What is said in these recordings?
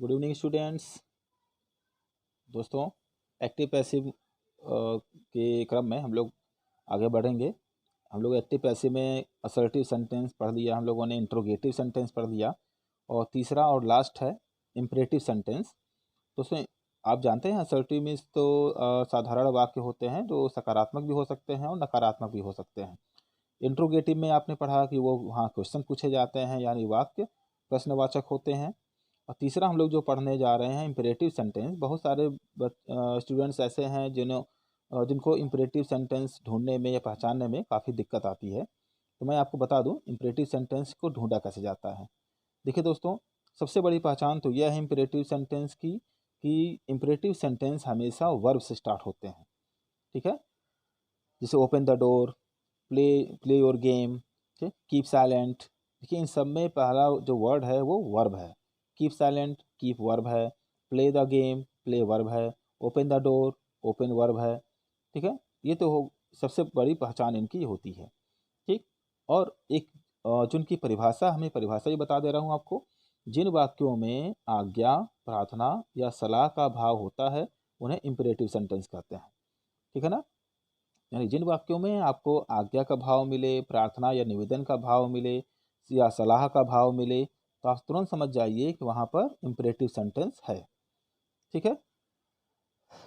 Good evening students. दोस्तों, active passive के क्रम में हम लोग आगे बढ़ेंगे। हम लोग एक्टिव पैसिव में असर्टिव सेंटेंस पढ़ लिया, हम लोगों ने इंट्रोगेटिव सेंटेंस पढ़ लिया और तीसरा और लास्ट है इम्परेटिव सेंटेंस। तो उसमें आप जानते हैं असर्टिव मीन्स तो साधारण वाक्य होते हैं जो सकारात्मक भी हो सकते हैं और नकारात्मक भी हो सकते हैं। इंट्रोगेटिव में आपने पढ़ा कि वो वहाँ क्वेश्चन पूछे जाते हैं यानी वाक्य प्रश्नवाचक होते हैं। और तीसरा हम लोग जो पढ़ने जा रहे हैं इम्परेटिव सेंटेंस। बहुत सारे स्टूडेंट्स ऐसे हैं जिनको इम्परेटिव सेंटेंस ढूंढने में या पहचानने में काफ़ी दिक्कत आती है। तो मैं आपको बता दूं इम्परेटिव सेंटेंस को ढूंढा कैसे जाता है। देखिए दोस्तों, सबसे बड़ी पहचान तो यह है इम्परेटिव सेंटेंस की कि इम्परेटिव सेंटेंस हमेशा वर्ब से स्टार्ट होते हैं। ठीक है, जैसे open the door, play your game, ठीक, कीप साइलेंट। देखिए इन सब में पहला जो वर्ड है वो वर्ब है। कीप साइलेंट, कीप वर्ब है। Play the game, play verb है। Open the door, open verb है। ठीक है, ये तो सबसे बड़ी पहचान इनकी होती है। ठीक, और एक जिनकी परिभाषा, हमें परिभाषा ही बता दे रहा हूँ आपको। जिन वाक्यों में आज्ञा, प्रार्थना या सलाह का भाव होता है उन्हें इम्परेटिव सेंटेंस कहते हैं। ठीक है ना, यानी जिन वाक्यों में आपको आज्ञा का भाव मिले, प्रार्थना या निवेदन का भाव मिले या सलाह का भाव मिले, तो आप तुरंत समझ जाइए कि वहाँ पर इम्परेटिव सेंटेंस है। ठीक है,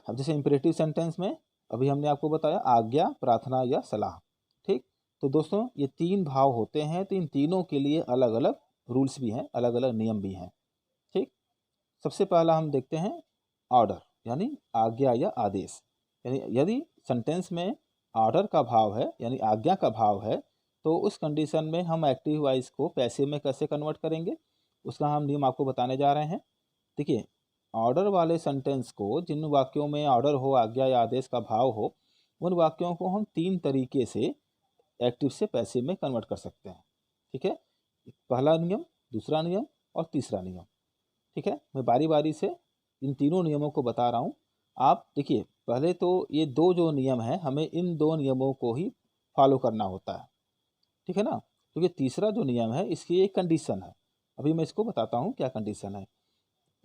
अब जैसे इम्परेटिव सेंटेंस में अभी हमने आपको बताया आज्ञा, प्रार्थना या सलाह। ठीक, तो दोस्तों ये तीन भाव होते हैं, तो इन तीनों के लिए अलग अलग रूल्स भी हैं, अलग अलग नियम भी हैं। ठीक, सबसे पहला हम देखते हैं ऑर्डर यानी आज्ञा या आदेश। यानी यदि सेंटेंस में ऑर्डर का भाव है यानी आज्ञा का भाव है तो उस कंडीशन में हम एक्टिव वॉइस को पैसिव में कैसे कन्वर्ट करेंगे, उसका हम नियम आपको बताने जा रहे हैं। देखिए, ऑर्डर वाले सेंटेंस को, जिन वाक्यों में ऑर्डर हो, आज्ञा या आदेश का भाव हो, उन वाक्यों को हम तीन तरीके से एक्टिव से पैसिव में कन्वर्ट कर सकते हैं। ठीक है, पहला नियम, दूसरा नियम और तीसरा नियम। ठीक है, मैं बारी बारी से इन तीनों नियमों को बता रहा हूँ। आप देखिए, पहले तो ये दो जो नियम हैं हमें इन दो नियमों को ही फॉलो करना होता है। ठीक है ना, क्योंकि तीसरा जो नियम है इसकी एक कंडीशन है। अभी मैं इसको बताता हूँ क्या कंडीशन है।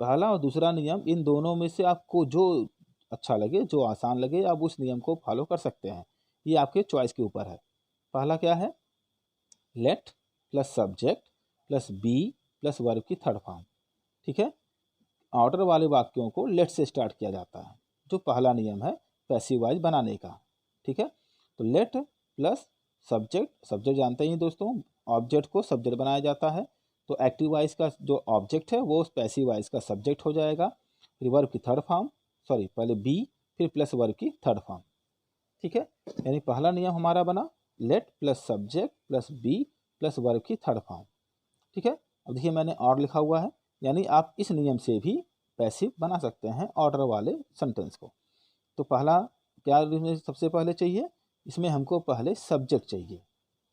पहला और दूसरा नियम, इन दोनों में से आपको जो अच्छा लगे, जो आसान लगे, आप उस नियम को फॉलो कर सकते हैं। ये आपके चॉइस के ऊपर है। पहला क्या है, let plus subject plus be plus verb की थर्ड फॉर्म। ठीक है, ऑर्डर वाले वाक्यों को लेट से स्टार्ट किया जाता है, जो पहला नियम है पैसिव वॉइस बनाने का। ठीक है, तो लेट प्लस सब्जेक्ट, सब्जेक्ट जानते ही दोस्तों, ऑब्जेक्ट को सब्जेक्ट बनाया जाता है। तो एक्टिव वॉइस का जो ऑब्जेक्ट है वो पैसिव वॉइस का सब्जेक्ट हो जाएगा। फिर वर्ब की थर्ड फॉर्म, सॉरी पहले बी फिर प्लस वर्ब की थर्ड फॉर्म। ठीक है, यानी पहला नियम हमारा बना let plus subject plus be plus verb की थर्ड फॉर्म। ठीक है, अब देखिए मैंने और लिखा हुआ है, यानी आप इस नियम से भी पैसिव बना सकते हैं ऑर्डर वाले सेंटेंस को। तो पहला क्या सबसे पहले चाहिए, इसमें हमको पहले सब्जेक्ट चाहिए।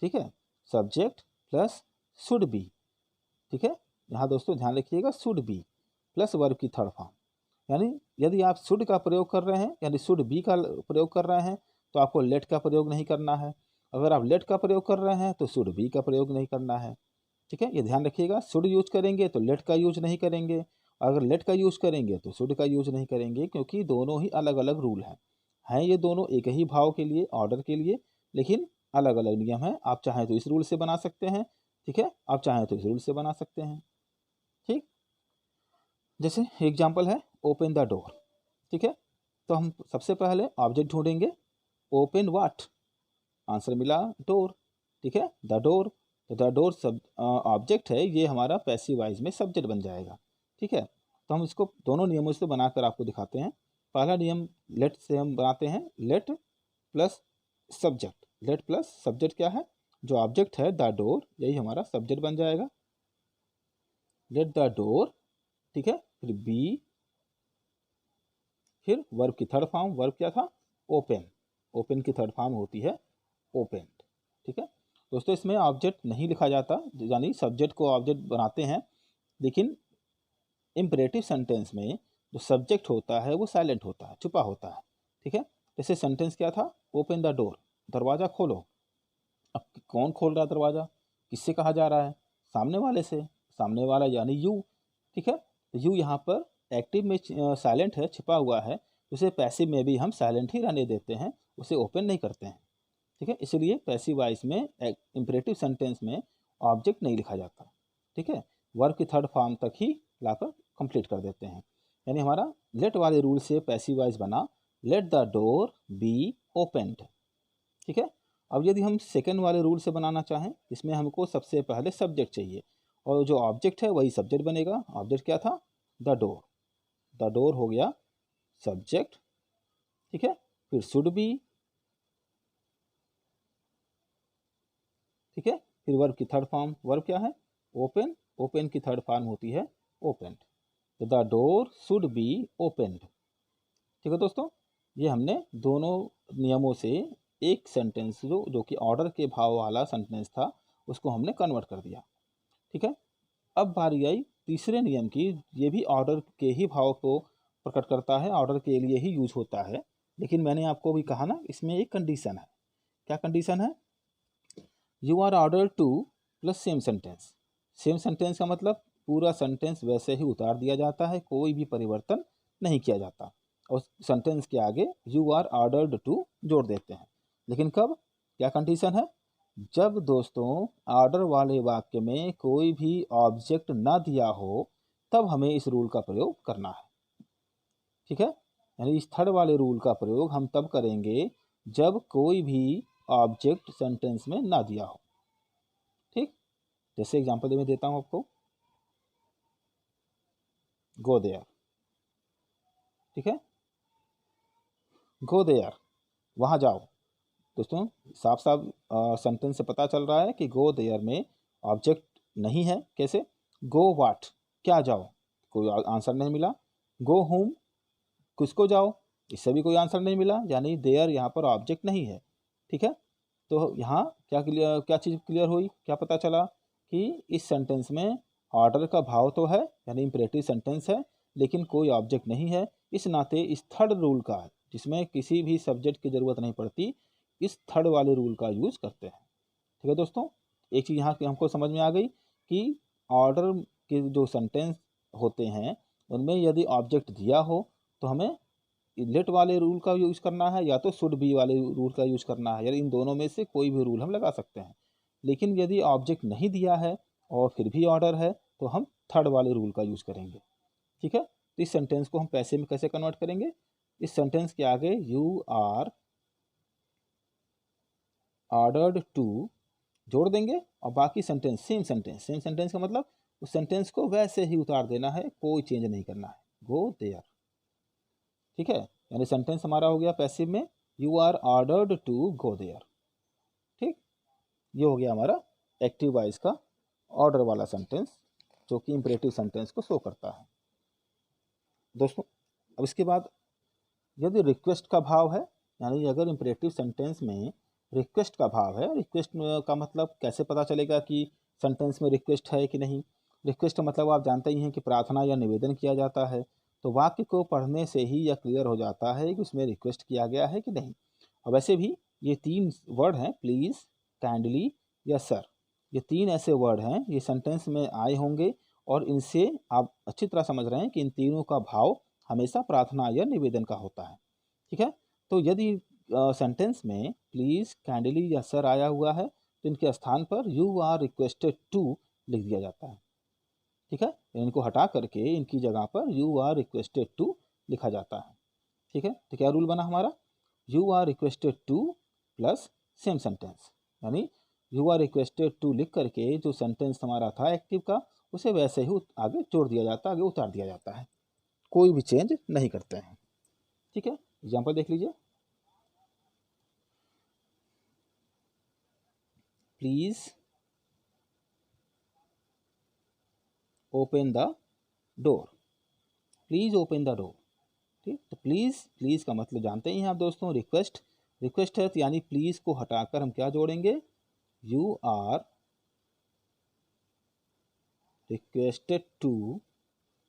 ठीक है, सब्जेक्ट प्लस शुड बी। ठीक है, यहाँ दोस्तों ध्यान रखिएगा, शुड बी प्लस वर्ब की थर्ड फॉर्म। यानी यदि आप शुड का प्रयोग कर रहे हैं यानी शुड बी का प्रयोग कर रहे हैं तो आपको लेट का प्रयोग नहीं करना है। अगर आप लेट का प्रयोग कर रहे हैं तो शुड बी का प्रयोग नहीं करना है। ठीक है, ये ध्यान रखिएगा, शुड यूज करेंगे तो लेट का यूज नहीं करेंगे, अगर लेट का यूज करेंगे तो शुड का यूज नहीं करेंगे, क्योंकि दोनों ही अलग अलग रूल हैं ये दोनों एक ही भाव के लिए, ऑर्डर के लिए, लेकिन अलग अलग नियम हैं। आप चाहें तो इस रूल से बना सकते हैं, ठीक है, आप चाहें तो इस रूल से बना सकते हैं। ठीक, जैसे एग्जाम्पल है ओपन द डोर। ठीक है, तो हम सबसे पहले ऑब्जेक्ट ढूंढेंगे, ओपन व्हाट, आंसर मिला डोर। ठीक है, द डोर, तो द डोर सब ऑब्जेक्ट है, ये हमारा पैसिव वॉइस में सब्जेक्ट बन जाएगा। ठीक है, तो हम इसको दोनों नियमों से बनाकर आपको दिखाते हैं। पहला नियम लेट से हम बनाते हैं, late plus subject. Late plus subject क्या है, जो ऑब्जेक्ट है द डोर, यही हमारा सब्जेक्ट बन जाएगा। लेट द डोर, ठीक है, फिर बी, फिर वर्ब की थर्ड फॉर्म, वर्ब क्या था, ओपन। ओपन की थर्ड फॉर्म होती है ओपन। ठीक है दोस्तों, इसमें ऑब्जेक्ट नहीं लिखा जाता, यानी सब्जेक्ट को ऑब्जेक्ट बनाते हैं, लेकिन इम्परेटिव सेंटेंस में जो सब्जेक्ट होता है वो साइलेंट होता है, छुपा होता है। ठीक है, जैसे सेंटेंस क्या था, ओपन द डोर, दरवाज़ा खोलो। अब कौन खोल रहा है दरवाज़ा, किससे कहा जा रहा है, सामने वाले से, सामने वाला यानी यू। ठीक है, तो यू यहाँ पर एक्टिव में साइलेंट है, छिपा हुआ है, उसे पैसिव में भी हम साइलेंट ही रहने देते हैं, उसे ओपन नहीं करते हैं। ठीक है, इसलिए पैसिव वॉइस में इंपरेटिव सेंटेंस में ऑब्जेक्ट नहीं लिखा जाता। ठीक है, वर्ब की थर्ड फॉर्म तक ही लाकर कंप्लीट कर देते हैं। यानी हमारा लेट वाले रूल से पैसिव वॉइस बना let the door B opened. ठीक है, अब यदि हम सेकेंड वाले रूल से बनाना चाहें, इसमें हमको सबसे पहले सब्जेक्ट चाहिए और जो ऑब्जेक्ट है वही सब्जेक्ट बनेगा। ऑब्जेक्ट क्या था? The door. द डोर हो गया सब्जेक्ट। ठीक है, फिर शुड बी। ठीक है, फिर वर्ब की थर्ड फॉर्म, वर्ब क्या है? ओपन। ओपन की थर्ड फॉर्म होती है ओपेंड। तो the door should be opened. ठीक है दोस्तों, ये हमने दोनों नियमों से एक सेंटेंस जो कि ऑर्डर के भाव वाला सेंटेंस था उसको हमने कन्वर्ट कर दिया। ठीक है, अब बारी आई तीसरे नियम की। ये भी ऑर्डर के ही भाव को प्रकट करता है, ऑर्डर के लिए ही यूज होता है, लेकिन मैंने आपको भी कहा ना इसमें एक कंडीशन है। क्या कंडीशन है? You are order to plus same sentence. Same sentence का मतलब पूरा सेंटेंस वैसे ही उतार दिया जाता है, कोई भी परिवर्तन नहीं किया जाता, और सेंटेंस के आगे यू आर ऑर्डर्ड टू जोड़ देते हैं। लेकिन कब? क्या कंडीशन है? जब दोस्तों ऑर्डर वाले वाक्य में कोई भी ऑब्जेक्ट ना दिया हो, तब हमें इस रूल का प्रयोग करना है। ठीक है, यानी इस थर्ड वाले रूल का प्रयोग हम तब करेंगे जब कोई भी ऑब्जेक्ट सेंटेंस में ना दिया हो। ठीक, जैसे एग्जांपल मैं देता हूं आपको, गो देयर। ठीक है, गो देयर, वहां जाओ। दोस्तों साफ साफ सेंटेंस से पता चल रहा है कि गो देयर में ऑब्जेक्ट नहीं है। कैसे? गो वाट, क्या जाओ, कोई आंसर नहीं मिला। गो होम, किसको जाओ, इससे भी कोई आंसर नहीं मिला, यानी देयर यहाँ पर ऑब्जेक्ट नहीं है। ठीक है, तो यहाँ क्या चीज़ क्लियर हुई, क्या पता चला कि इस सेंटेंस में ऑर्डर का भाव तो है, यानी इंपरेटिव सेंटेंस है, लेकिन कोई ऑब्जेक्ट नहीं है। इस नाते इस थर्ड रूल का, जिसमें किसी भी सब्जेक्ट की ज़रूरत नहीं पड़ती, इस थर्ड वाले रूल का यूज़ करते हैं। ठीक है दोस्तों, एक चीज़ यहाँ की हमको समझ में आ गई कि ऑर्डर के जो सेंटेंस होते हैं उनमें यदि ऑब्जेक्ट दिया हो तो हमें लेट वाले रूल का यूज़ करना है या तो शुड बी वाले रूल का यूज़ करना है, यानी इन दोनों में से कोई भी रूल हम लगा सकते हैं। लेकिन यदि ऑब्जेक्ट नहीं दिया है और फिर भी ऑर्डर है तो हम थर्ड वाले रूल का यूज़ करेंगे। ठीक है, तो इस सेंटेंस को हम पैसे में कैसे कन्वर्ट करेंगे? इस सेंटेंस के आगे यू आर ऑर्डर्ड टू जोड़ देंगे और बाकी sentence same sentence. Same sentence का मतलब उस सेंटेंस को वैसे ही उतार देना है, कोई चेंज नहीं करना है। Go there. ठीक है, यानी सेंटेंस हमारा हो गया पैसिव में you are ordered to go there. ठीक, ये हो गया हमारा एक्टिव वॉइस का ऑर्डर वाला सेंटेंस, जो कि इंपरेटिव सेंटेंस को शो करता है। दोस्तों अब इसके बाद यदि रिक्वेस्ट का भाव है, यानी अगर इंपरेटिव सेंटेंस में रिक्वेस्ट का भाव है, रिक्वेस्ट का मतलब कैसे पता चलेगा कि सेंटेंस में रिक्वेस्ट है कि नहीं? रिक्वेस्ट का मतलब आप जानते ही हैं कि प्रार्थना या निवेदन किया जाता है। तो वाक्य को पढ़ने से ही यह क्लियर हो जाता है कि उसमें रिक्वेस्ट किया गया है कि नहीं। और वैसे भी ये तीन वर्ड हैं, प्लीज़, काइंडली या सर, ये तीन ऐसे वर्ड हैं ये सेंटेंस में आए होंगे और इनसे आप अच्छी तरह समझ रहे हैं कि इन तीनों का भाव हमेशा प्रार्थना या निवेदन का होता है। ठीक है, तो यदि सेंटेंस में प्लीज़, काइंडली या सर आया हुआ है तो इनके स्थान पर यू आर रिक्वेस्टेड टू लिख दिया जाता है। ठीक है, इनको हटा करके इनकी जगह पर यू आर रिक्वेस्टेड टू लिखा जाता है। ठीक है, तो क्या रूल बना हमारा? You are requested to plus same sentence, यानी यू आर रिक्वेस्टेड टू लिख करके जो सेंटेंस हमारा था एक्टिव का उसे वैसे ही आगे जोड़ दिया जाता है, आगे उतार दिया जाता है, कोई भी चेंज नहीं करते हैं। ठीक है, एग्जाम्पल देख लीजिए, please open the door. Please open the door. ठीक, तो प्लीज, प्लीज का मतलब जानते ही हैं आप दोस्तों, रिक्वेस्ट। रिक्वेस्ट है तो यानी प्लीज को हटाकर हम क्या जोड़ेंगे? यू आर रिक्वेस्टेड टू,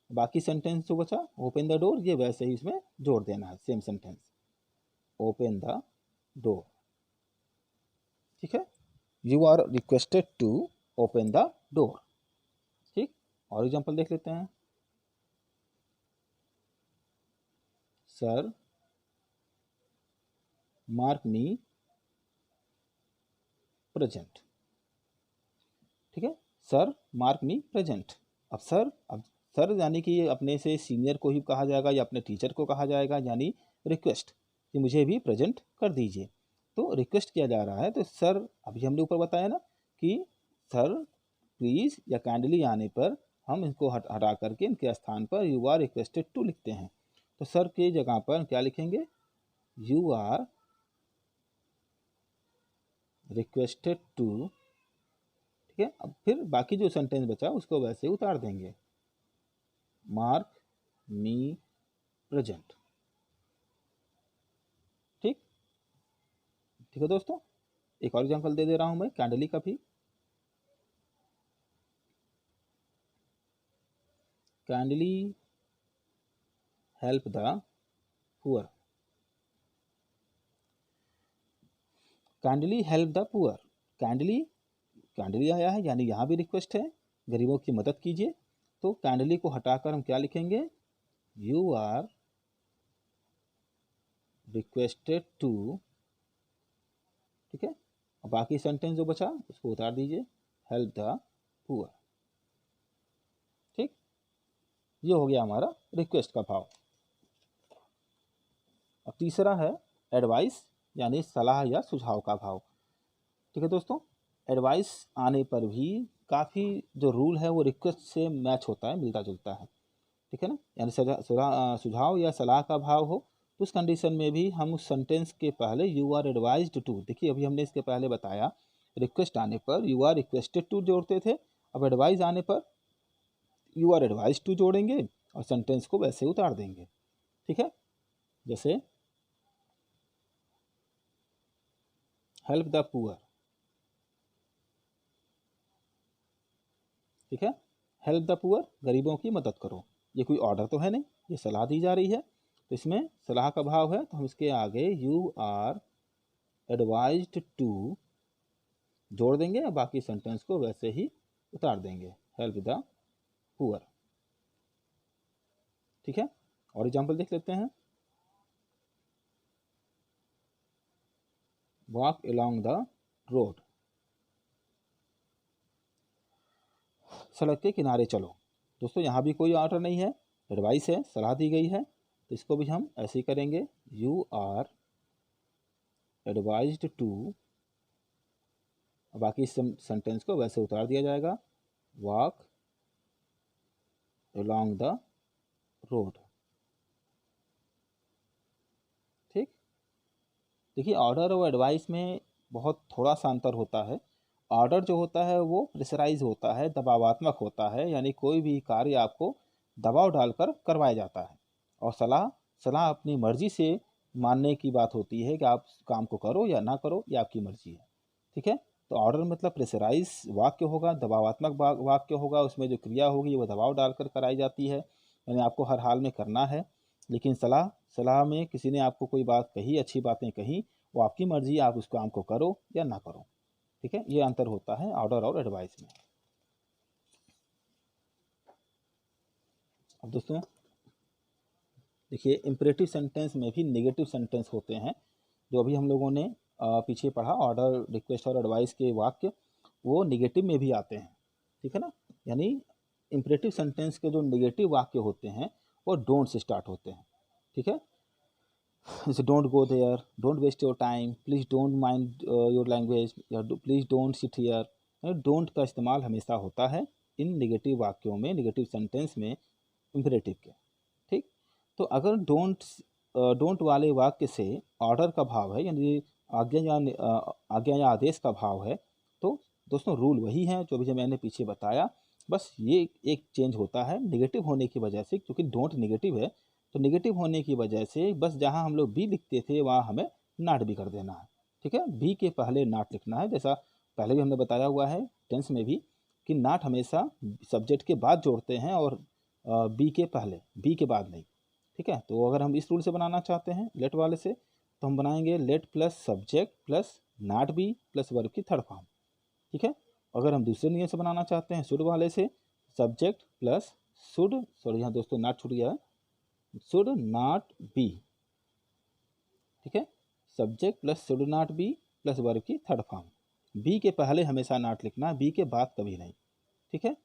बाकी सेंटेंस जो बचा ओपन द डोर, ये वैसे ही इसमें जोड़ देना है, same sentence, open the door. ठीक है, you are requested to open the door. ठीक, और एग्जांपल देख लेते हैं, सर मार्क मी प्रेजेंट। ठीक है, सर मार्क मी प्रेजेंट। अब सर यानी कि अपने से सीनियर को ही कहा जाएगा या अपने टीचर को कहा जाएगा, यानी रिक्वेस्ट कि मुझे भी प्रेजेंट कर दीजिए। तो रिक्वेस्ट किया जा रहा है, तो सर अभी हमने ऊपर बताया ना कि सर प्लीज़ या काइंडली आने पर हम इनको हटा करके इनके स्थान पर यू आर रिक्वेस्टेड टू लिखते हैं। तो सर की जगह पर क्या लिखेंगे, यू आर रिक्वेस्टेड टू। ठीक है, अब फिर बाकी जो सेंटेंस बचा उसको वैसे उतार देंगे, मार्क मी प्रेजेंट। ठीक ठीक है दोस्तों, एक और एग्जांपल दे दे रहा हूं मैं काइंडली का भी। Kindly help the poor. Kindly help the poor. Kindly आया है, यानी यहाँ भी रिक्वेस्ट है, गरीबों की मदद कीजिए। तो काइंडली को हटाकर हम क्या लिखेंगे, यू आर रिक्वेस्टेड टू। ठीक है, अब बाकी सेंटेंस जो बचा उसको उतार दीजिए, हेल्प द पुअर। ठीक, ये हो गया हमारा रिक्वेस्ट का भाव। अब तीसरा है एडवाइस, यानी सलाह या सुझाव का भाव। ठीक है दोस्तों, एडवाइस आने पर भी काफ़ी जो रूल है वो रिक्वेस्ट से मैच होता है, मिलता जुलता है। ठीक है ना, यानी सुझाव या सलाह का भाव हो तो उस कंडीशन में भी हम उस सेंटेंस के पहले यू आर एडवाइज्ड टू, देखिए अभी हमने इसके पहले बताया रिक्वेस्ट आने पर यू आर रिक्वेस्टेड टू जोड़ते थे, अब एडवाइस आने पर यू आर एडवाइज्ड टू जोड़ेंगे और सेंटेंस को वैसे उतार देंगे। ठीक है, जैसे हेल्प द पुअर। ठीक है, हेल्प द पुअर, गरीबों की मदद करो। ये कोई ऑर्डर तो है नहीं, ये सलाह दी जा रही है, तो इसमें सलाह का भाव है, तो हम इसके आगे यू आर एडवाइज्ड टू जोड़ देंगे और बाकी सेंटेंस को वैसे ही उतार देंगे, हेल्प द पुअर। ठीक है, और एग्जाम्पल देख लेते हैं, वॉक अलोंग द रोड। सड़क के किनारे चलो। दोस्तों यहाँ भी कोई ऑर्डर नहीं है, एडवाइस है, सलाह दी गई है, तो इसको भी हम ऐसे ही करेंगे, यू आर एडवाइज्ड टू, बाकी सेंटेंस को वैसे उतार दिया जाएगा, वॉक अलोंग द रोड। ठीक, देखिए ऑर्डर और एडवाइस में बहुत थोड़ा सा अंतर होता है। ऑर्डर जो होता है वो प्रेशराइज होता है, दबावात्मक होता है, यानी कोई भी कार्य आपको दबाव डालकर करवाया जाता है। और सलाह अपनी मर्जी से मानने की बात होती है कि आप काम को करो या ना करो, ये आपकी मर्जी है। ठीक है, तो ऑर्डर मतलब प्रेशराइज वाक्य होगा, दबावात्मक वाक्य होगा, उसमें जो क्रिया होगी वो दबाव डालकर कराई जाती है, यानी आपको हर हाल में करना है। लेकिन सलाह में किसी ने आपको कोई बात कही, अच्छी बातें कही, वो आपकी मर्जी, आप उस काम को करो या ना करो। ठीक है, ये अंतर होता है ऑर्डर और एडवाइस में। अब दोस्तों देखिए इम्परेटिव सेंटेंस में भी नेगेटिव सेंटेंस होते हैं, जो अभी हम लोगों ने पीछे पढ़ा, ऑर्डर, रिक्वेस्ट और एडवाइस के वाक्य वो नेगेटिव में भी आते हैं। ठीक है ना, यानी इम्परेटिव सेंटेंस के जो नेगेटिव वाक्य होते हैं वो डोंट से स्टार्ट होते हैं। ठीक है, जैसे don't go there, don't waste your time, please don't mind your language, या please don't sit here. Don't का इस्तेमाल हमेशा होता है इन नेगेटिव वाक्यों में, नेगेटिव सेंटेंस में, इम्परेटिव के। ठीक, तो अगर डोंट वाले वाक्य से ऑर्डर का भाव है, यानी आज्ञा या आदेश का भाव है, तो दोस्तों रूल वही है जो अभी मैंने पीछे बताया, बस ये एक चेंज होता है नेगेटिव होने की वजह से, क्योंकि डोंट नेगेटिव है, तो नेगेटिव होने की वजह से बस जहाँ हम लोग बी लिखते थे वहाँ हमें नॉट भी कर देना है। ठीक है, बी के पहले नॉट लिखना है, जैसा पहले भी हमने बताया हुआ है टेंस में भी कि नॉट हमेशा सब्जेक्ट के बाद जोड़ते हैं और बी के पहले, बी के बाद नहीं। ठीक है, तो अगर हम इस रूल से बनाना चाहते हैं लेट वाले से, तो हम बनाएंगे late plus subject plus not be plus verb की थर्ड फॉर्म। ठीक है, अगर हम दूसरे नियम से बनाना चाहते हैं शुड वाले से, सब्जेक्ट प्लस शुड, सॉरी यहाँ दोस्तों नॉट छूट गया है, शुड नॉट बी ठीक है। Subject plus should not B plus verb की थर्ड फॉर्म। बी के पहले हमेशा नॉट लिखना, बी के बाद कभी नहीं, ठीक है।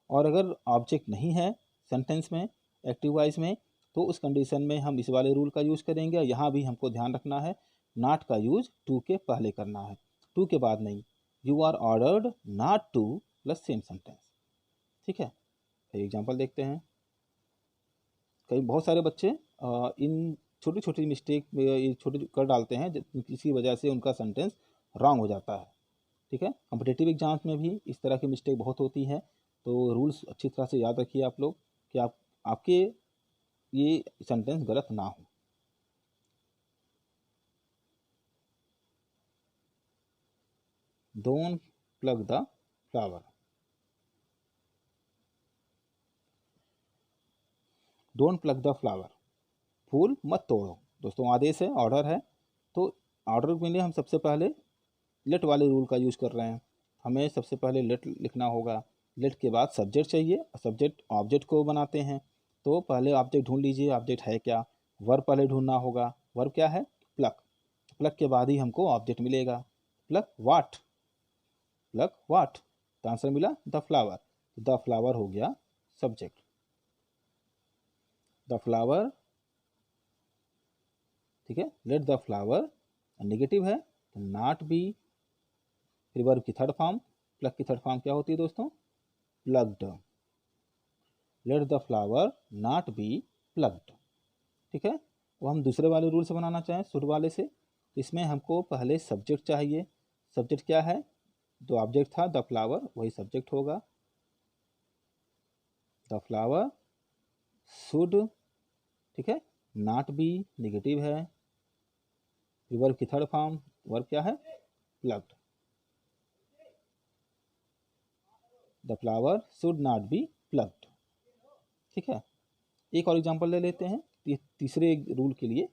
और अगर ऑब्जेक्ट नहीं है सेंटेंस में, एक्टिव वॉइस में, तो उस कंडीशन में हम इस वाले रूल का यूज़ करेंगे। यहाँ भी हमको ध्यान रखना है, नॉट का यूज टू के पहले करना है, टू के बाद नहीं। You are ordered not to plus same sentence, ठीक है। एग्जाम्पल देखते हैं। कई बहुत सारे बच्चे इन छोटी छोटी मिस्टेक छोटी कर डालते हैं, जिसकी वजह से उनका सेंटेंस रॉन्ग हो जाता है, ठीक है। कॉम्पिटिटिव एग्जाम्स में भी इस तरह की मिस्टेक बहुत होती है। तो रूल्स अच्छी तरह से याद रखिए आप लोग, कि आपके ये सेंटेंस गलत ना हो। Don't pluck the flower, don't pluck the flower, फूल मत तोड़ो। दोस्तों आदेश है, ऑर्डर है, तो ऑर्डर के लिए हम सबसे पहले लेट वाले रूल का यूज़ कर रहे हैं। हमें सबसे पहले लेट लिखना होगा, लेट के बाद सब्जेक्ट चाहिए, सब्जेक्ट ऑब्जेक्ट को बनाते हैं। तो पहले ऑब्जेक्ट ढूंढ लीजिए, ऑब्जेक्ट है क्या। वर्ब पहले ढूंढना होगा, वर्ब क्या है, प्लक। प्लक के बाद ही हमको ऑब्जेक्ट मिलेगा। प्लक वाट, प्लक वाट, तो आंसर मिला द फ्लावर। द फ्लावर हो गया सब्जेक्ट। द फ्लावर, ठीक है। लेट द फ्लावर नेगेटिव है तो नॉट बी, फिर वर्ब की थर्ड फॉर्म, प्लग की थर्ड फॉर्म क्या होती है दोस्तों, plugged. Let the flower not be plugged, ठीक है। वो हम दूसरे वाले रूल से बनाना चाहें, शुड वाले से, तो इसमें हमको पहले सब्जेक्ट चाहिए। सब्जेक्ट क्या है, जो ऑब्जेक्ट था द फ्लावर वही सब्जेक्ट होगा। द फ्लावर शुड, ठीक है, नॉट बी नेगेटिव है, वर्ब की थर्ड फॉर्म, वर्ब क्या है, plugged. The flower should not be plugged, ठीक है। एक और एग्जांपल ले लेते हैं तीसरे रूल के लिए।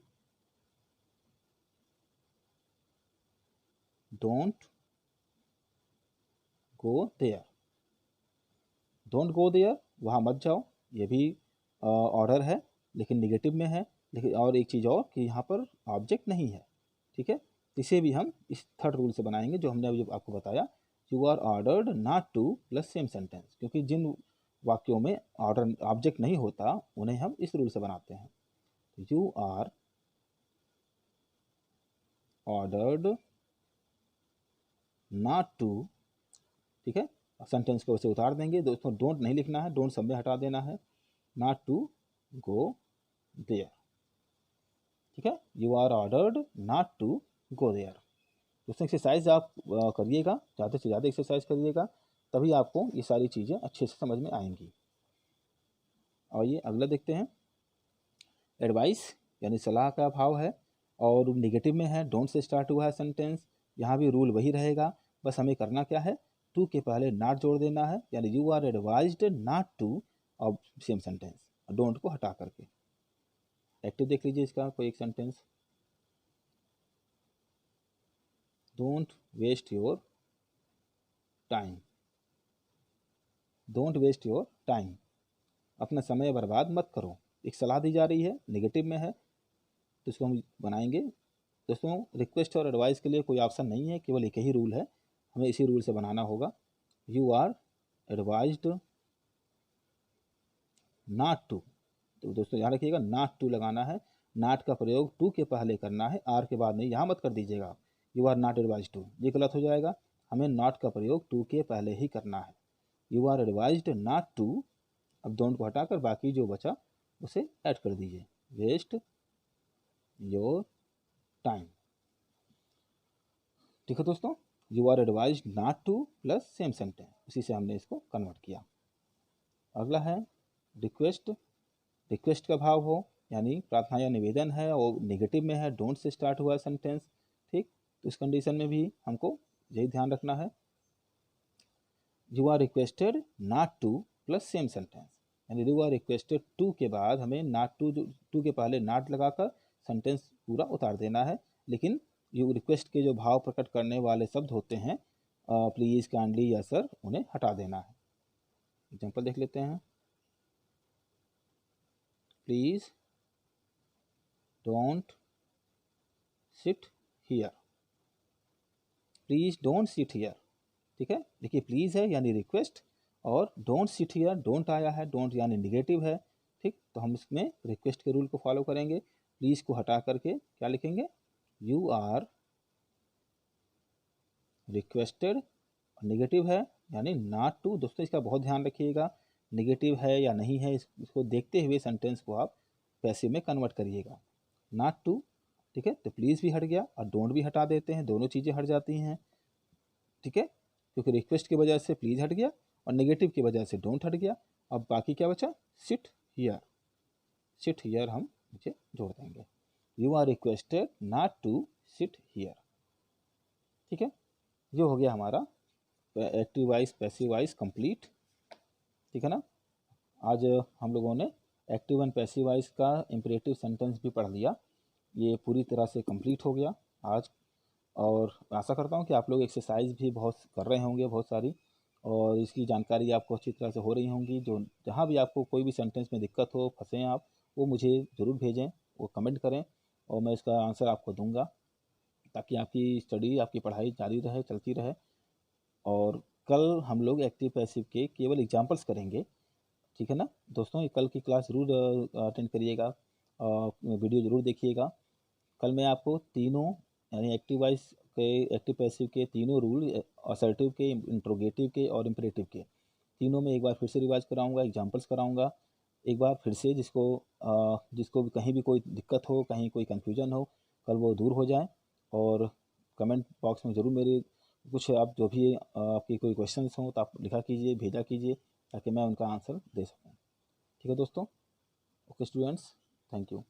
Don't go there, don't go there, वहाँ मत जाओ, ये भी ऑर्डर है लेकिन निगेटिव में है। लेकिन और एक चीज़ और कि यहाँ पर ऑब्जेक्ट नहीं है, ठीक है। इसे भी हम इस थर्ड रूल से बनाएंगे जो हमने अभी आपको बताया। You are ordered not to plus same sentence, क्योंकि जिन वाक्यों में ऑर्डर ऑब्जेक्ट नहीं होता उन्हें हम इस रूल से बनाते हैं। You are ordered not to, ठीक है। सेंटेंस को वैसे उतार देंगे दोस्तों, डोंट नहीं लिखना है, डोंट सब में हटा देना है। नॉट टू गो देयर, ठीक है। You are ordered not to go there. दोस्तों एक्सरसाइज आप करिएगा, ज़्यादा से ज़्यादा एक्सरसाइज करिएगा, तभी आपको ये सारी चीज़ें अच्छे से समझ में आएंगी। और ये अगला देखते हैं। एडवाइस यानी सलाह का भाव है और नेगेटिव में है, डोंट से स्टार्ट हुआ है सेंटेंस। यहाँ भी रूल वही रहेगा, बस हमें करना क्या है, टू के पहले नॉट जोड़ देना है, यानी you are advised not to और सेम सेंटेंस, डोंट को हटा करके। एक्टिव देख लीजिए इसका कोई एक sentence. Don't waste your time, don't waste your time, अपना समय बर्बाद मत करो। एक सलाह दी जा रही है, नेगेटिव में है, तो इसको हम बनाएंगे। दोस्तों रिक्वेस्ट और एडवाइस के लिए कोई ऑप्शन नहीं है, केवल एक ही रूल है, हमें इसी रूल से बनाना होगा। You are advised not to, तो दोस्तों याद रखिएगा नॉट टू लगाना है, नॉट का प्रयोग टू के पहले करना है, आर के बाद नहीं। यहाँ मत कर दीजिएगा you are not advise to, ये गलत हो जाएगा। हमें नॉट का प्रयोग टू के पहले ही करना है। You are advised not to, अब डोंट को हटाकर बाकी जो बचा उसे ऐड कर दीजिए, वेस्ट योर टाइम, ठीक है दोस्तों। You are advised not to plus same sentence, उसी से हमने इसको कन्वर्ट किया। अगला है रिक्वेस्ट। रिक्वेस्ट का भाव हो यानी प्रार्थना या निवेदन है और नेगेटिव में है, डोंट से स्टार्ट हुआ है सेंटेंस, ठीक। तो इस कंडीशन में भी हमको यही ध्यान रखना है। You are requested not to plus same sentence, यानी यू आर रिक्वेस्टेड टू के बाद हमें नॉट टू, टू के पहले नॉट लगाकर सेंटेंस पूरा उतार देना है। लेकिन यू रिक्वेस्ट के जो भाव प्रकट करने वाले शब्द होते हैं, प्लीज़, काइंडली या सर, उन्हें हटा देना है। एग्जाम्पल देख लेते हैं। Please don't sit here, please don't sit here. ठीक है, देखिए प्लीज़ है यानी रिक्वेस्ट, और डोंट सिट हियर, डोंट आया है, डोंट यानी निगेटिव है। ठीक, तो हम इसमें रिक्वेस्ट के रूल को फॉलो करेंगे। प्लीज़ को हटा करके क्या लिखेंगे, यू आर रिक्वेस्टेड। निगेटिव है यानी नॉट टू। दोस्तों इसका बहुत ध्यान रखिएगा, निगेटिव है या नहीं है इसको देखते हुए सेंटेंस को आप पैसिव में कन्वर्ट करिएगा। नॉट टू, ठीक है, तो प्लीज़ भी हट गया और डोंट भी हटा देते हैं, दोनों चीज़ें हट जाती हैं। ठीक है, क्योंकि रिक्वेस्ट की वजह से प्लीज़ हट गया और नेगेटिव की वजह से डोंट हट गया। अब बाकी क्या बचा, सिट हियर। सिट हियर हम नीचे जोड़ देंगे, you are requested not to sit here. ठीक है, ये हो गया हमारा active voice passive voice complete. ठीक है ना, आज हम लोगों ने एक्टिव एंड पैसिव वॉइस का इंपरेटिव सेंटेंस भी पढ़ लिया, ये पूरी तरह से कंप्लीट हो गया आज। और आशा करता हूँ कि आप लोग एक्सरसाइज भी बहुत कर रहे होंगे, बहुत सारी, और इसकी जानकारी आपको अच्छी तरह से हो रही होंगी। जो जहाँ भी आपको कोई भी सेंटेंस में दिक्कत हो, फंसे आप, वो मुझे ज़रूर भेजें, वो कमेंट करें और मैं इसका आंसर आपको दूंगा, ताकि आपकी स्टडी, आपकी पढ़ाई जारी रहे, चलती रहे। और कल हम लोग एक्टिव पैसिव के केवल एग्जाम्पल्स करेंगे। ठीक है ना दोस्तों, कल की क्लास ज़रूर अटेंड करिएगा, वीडियो ज़रूर देखिएगा। कल मैं आपको तीनों यानी एक्टिव वॉइस के, एक्टिव पैसिव के तीनों रूल, असर्टिव के, इंट्रोगेटिव के और इम्परेटिव के, तीनों में एक बार फिर से रिवाइज कराऊंगा, एग्जांपल्स कराऊंगा एक बार फिर से, जिसको भी कहीं भी कोई दिक्कत हो, कहीं कोई कन्फ्यूजन हो, कल वो दूर हो जाए। और कमेंट बॉक्स में ज़रूर मेरे कुछ, आप जो भी आपकी कोई क्वेश्चंस हो तो आप लिखा कीजिए, भेजा कीजिए, ताकि मैं उनका आंसर दे सकूँ। ठीक है दोस्तों, ओके स्टूडेंट्स, थैंक यू।